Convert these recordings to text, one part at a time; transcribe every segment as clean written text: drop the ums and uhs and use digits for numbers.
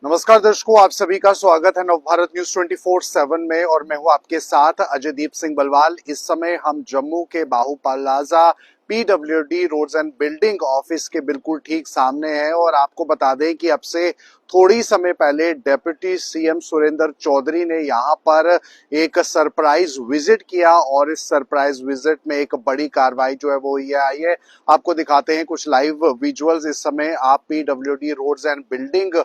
नमस्कार दर्शकों, आप सभी का स्वागत है नवभारत न्यूज 24/7 में और मैं हूं आपके साथ अजयदीप सिंह बलवाल। इस समय हम जम्मू के Bahu plaza PWD roads and building office के बिल्कुल ठीक सामने हैं और आपको बता दें कि अब से थोड़ी समय पहले डिप्टी सीएम सुरेंद्र चौधरी ने यहां पर एक सरप्राइज विजिट किया और इस सरप्राइज विजिट में एक बड़ी कार्रवाई जो है वो ये आई है। आपको दिखाते हैं कुछ लाइव विजुअल्स। इस समय आप पीडब्ल्यूडी रोड्स एंड बिल्डिंग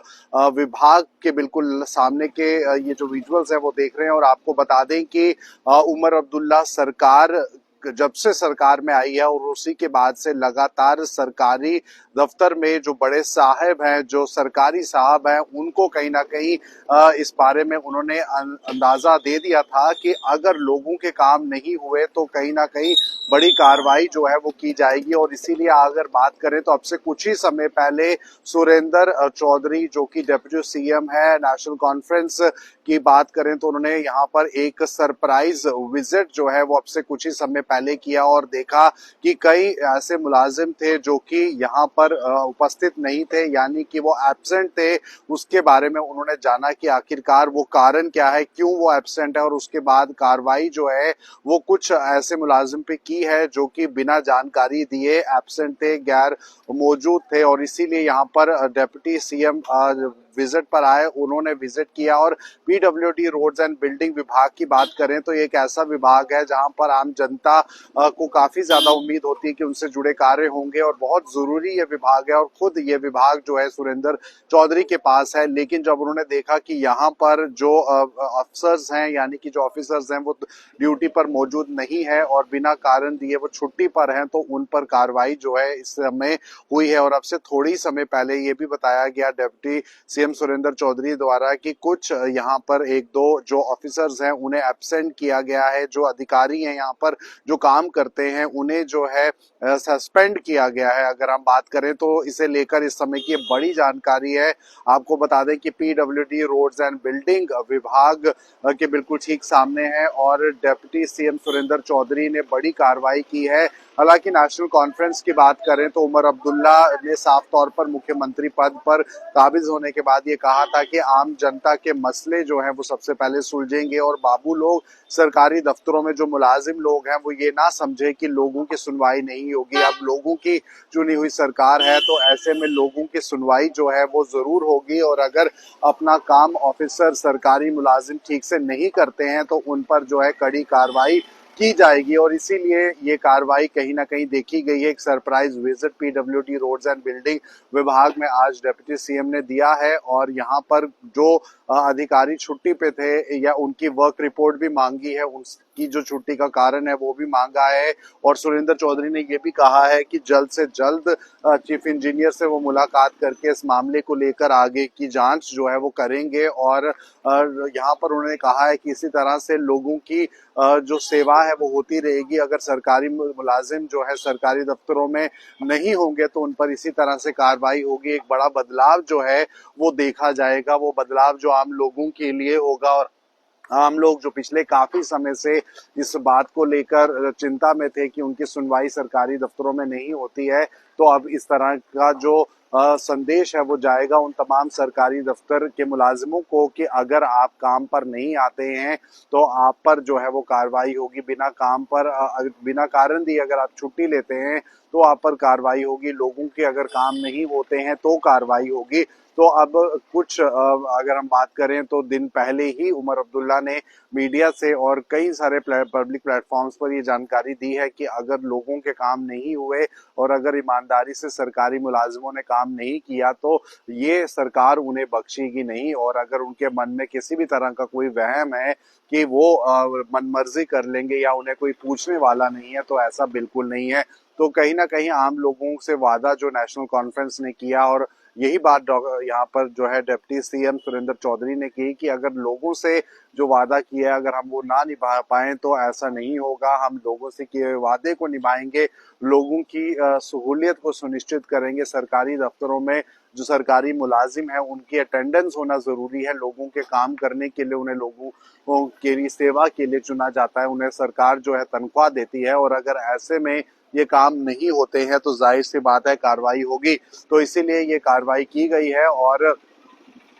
विभाग के बिल्कुल सामने के ये जो विजुअल्स है वो देख रहे हैं और आपको बता दें कि उमर अब्दुल्ला सरकार जब से सरकार में आई है और उसी के बाद से लगातार सरकारी दफ्तर में जो बड़े साहब हैं, जो सरकारी साहब हैं, उनको कहीं ना कहीं इस बारे में उन्होंने अंदाजा दे दिया था कि अगर लोगों के काम नहीं हुए तो कहीं ना कहीं बड़ी कार्रवाई जो है वो की जाएगी। और इसीलिए अगर बात करें तो अब से कुछ ही समय पहले सुरेंद्र चौधरी जो कि डिप्टी सीएम है, नेशनल कॉन्फ्रेंस की बात करें तो उन्होंने यहाँ पर एक सरप्राइज विजिट जो है वो अब से कुछ ही समय पहले किया और देखा कि कई ऐसे मुलाजिम थे जो कि यहाँ पर उपस्थित नहीं थे, यानी कि वो एब्सेंट थे। उसके बारे में उन्होंने जाना कि आखिरकार वो कारण क्या है, क्यों वो एब्सेंट है, और उसके बाद कार्रवाई जो है वो कुछ ऐसे मुलाजिम पे की है जो कि बिना जानकारी दिए एब्सेंट थे, गैर मौजूद थे। और इसीलिए यहाँ पर डिप्टी सीएम विजिट पर आए, उन्होंने विजिट किया। और पीडब्ल्यूडी रोड्स एंड बिल्डिंग विभाग की बात करें तो एक ऐसा विभाग है जहां पर आम जनता को काफी ज्यादा उम्मीद होती है कि उनसे जुड़े कार्य होंगे और बहुत जरूरी ये विभाग है और खुद ये विभाग जो है सुरेंद्र चौधरी के पास है। लेकिन जब उन्होंने देखा कि यहाँ पर जो अफसर्स हैं, यानी कि जो ऑफिसर्स हैं, वो ड्यूटी पर मौजूद नहीं है और बिना कारण दिए वो छुट्टी पर हैं, तो उन पर कार्रवाई जो है इस समय हुई है। और अब से थोड़ी समय पहले ये भी बताया गया डिप्टी सीएम सुरेंद्र चौधरी द्वारा कि कुछ यहाँ पर एक दो जो ऑफिसर्स हैं उन्हें एब्सेंट किया गया है, जो अधिकारी हैं यहाँ पर जो काम करते हैं उन्हें जो है सस्पेंड किया गया है। अगर हम बात करें तो इसे लेकर इस समय की बड़ी जानकारी है। आपको बता दें कि पीडब्ल्यूडी रोड्स एंड बिल्डिंग विभाग के बिल्कुल ठीक सामने है और डिप्टी सीएम सुरेंद्र चौधरी ने बड़ी कार्रवाई की है। हालांकि नेशनल कॉन्फ्रेंस की बात करें तो उमर अब्दुल्ला ने साफ तौर पर मुख्यमंत्री पद पर काबिज होने के बाद ये कहा था कि आम जनता के मसले जो हैं वो सबसे पहले सुलझेंगे और बाबू लोग सरकारी दफ्तरों में जो मुलाजिम लोग हैं वो ये ना समझे कि लोगों की सुनवाई नहीं होगी। अब लोगों की चुनी हुई सरकार है तो ऐसे में लोगों की सुनवाई जो है वो जरूर होगी और अगर अपना काम ऑफिसर सरकारी मुलाजिम ठीक से नहीं करते हैं तो उन पर जो है कड़ी कार्रवाई की जाएगी। और इसीलिए ये कार्रवाई कहीं ना कहीं देखी गई है। एक surprise visit PWD roads and building विभाग में आज डिप्टी सीएम ने दिया है और यहाँ पर जो अधिकारी छुट्टी पे थे या उनकी वर्क रिपोर्ट भी मांगी है, उनकी जो छुट्टी का कारण है वो भी मांगा है। और सुरेंद्र चौधरी ने ये भी कहा है कि जल्द से जल्द चीफ इंजीनियर से वो मुलाकात करके इस मामले को लेकर आगे की जांच जो है वो करेंगे। और यहाँ पर उन्होंने कहा है कि इसी तरह से लोगों की जो सेवा है वो होती रहेगी। अगर सरकारी मुलाजिम जो है सरकारी दफ्तरों में नहीं होंगे तो उन पर इसी तरह से कार्रवाई होगी। एक बड़ा बदलाव जो है वो देखा जाएगा, वो बदलाव जो आम लोगों के लिए होगा। और आम लोग जो पिछले काफी समय से इस बात को लेकर चिंता में थे कि उनकी सुनवाई सरकारी दफ्तरों में नहीं होती है, तो अब इस तरह का जो संदेश है वो जाएगा उन तमाम सरकारी दफ्तर के मुलाजिमों को कि अगर आप काम पर नहीं आते हैं तो आप पर जो है वो कार्रवाई होगी। बिना काम पर बिना कारण दिए अगर आप छुट्टी लेते हैं तो आप पर कार्रवाई होगी। लोगों के अगर काम नहीं होते हैं तो कार्रवाई होगी। तो अब कुछ अगर हम बात करें तो दिन पहले ही उमर अब्दुल्ला ने मीडिया से और कई सारे पब्लिक प्लेटफॉर्म्स पर ये जानकारी दी है कि अगर लोगों के काम नहीं हुए और अगर ईमानदारी से सरकारी मुलाजिमों ने काम नहीं किया तो ये सरकार उन्हें बख्शेगी नहीं। और अगर उनके मन में किसी भी तरह का कोई वहम है कि वो मनमर्जी कर लेंगे या उन्हें कोई पूछने वाला नहीं है, तो ऐसा बिल्कुल नहीं है। तो कहीं ना कहीं आम लोगों से वादा जो नेशनल कॉन्फ्रेंस ने किया और यही बात यहाँ पर जो है डिप्टी सीएम सुरेंद्र चौधरी ने की कि अगर लोगों से जो वादा किया है अगर हम वो ना निभा पाए तो ऐसा नहीं होगा। हम लोगों से किए वादे को निभाएंगे, लोगों की सहूलियत को सुनिश्चित करेंगे। सरकारी दफ्तरों में जो सरकारी मुलाजिम है उनकी अटेंडेंस होना जरूरी है। लोगों के काम करने के लिए उन्हें लोगों की सेवा के लिए चुना जाता है, उन्हें सरकार जो है तनख्वाह देती है। और अगर ऐसे में ये काम नहीं होते हैं तो जाहिर सी बात है कार्रवाई होगी। तो इसीलिए ये कार्रवाई की गई है और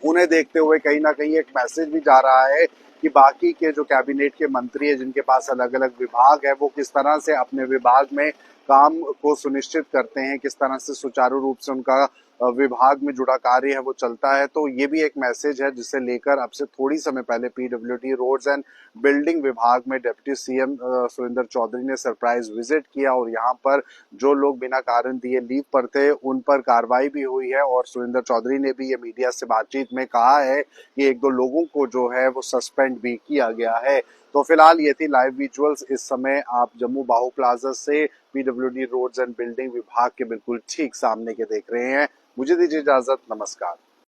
उन्हें देखते हुए कहीं ना कहीं एक मैसेज भी जा रहा है कि बाकी के जो कैबिनेट के मंत्री है जिनके पास अलग अलग विभाग है वो किस तरह से अपने विभाग में काम को सुनिश्चित करते हैं, किस तरह से सुचारू रूप से उनका विभाग में जुड़ा कार्य है वो चलता है। तो ये भी एक मैसेज है जिसे लेकर अब से थोड़ी समय पहले पीडब्ल्यूडी रोड्स एंड बिल्डिंग विभाग में डिप्टी सीएम सुरेंद्र चौधरी ने सरप्राइज विजिट किया और यहाँ पर जो लोग बिना कारण दिए लीव पर थे उन पर कार्रवाई भी हुई है। और सुरेंद्र चौधरी ने भी ये मीडिया से बातचीत में कहा है कि एक दो लोगों को जो है वो सस्पेंड भी किया गया है। तो फिलहाल ये थी लाइव विजुअल्स। इस समय आप जम्मू बाहू प्लाजा से पीडब्ल्यूडी रोड्स एंड बिल्डिंग विभाग के बिल्कुल ठीक सामने के देख रहे हैं। मुझे दीजिए इजाजत, नमस्कार।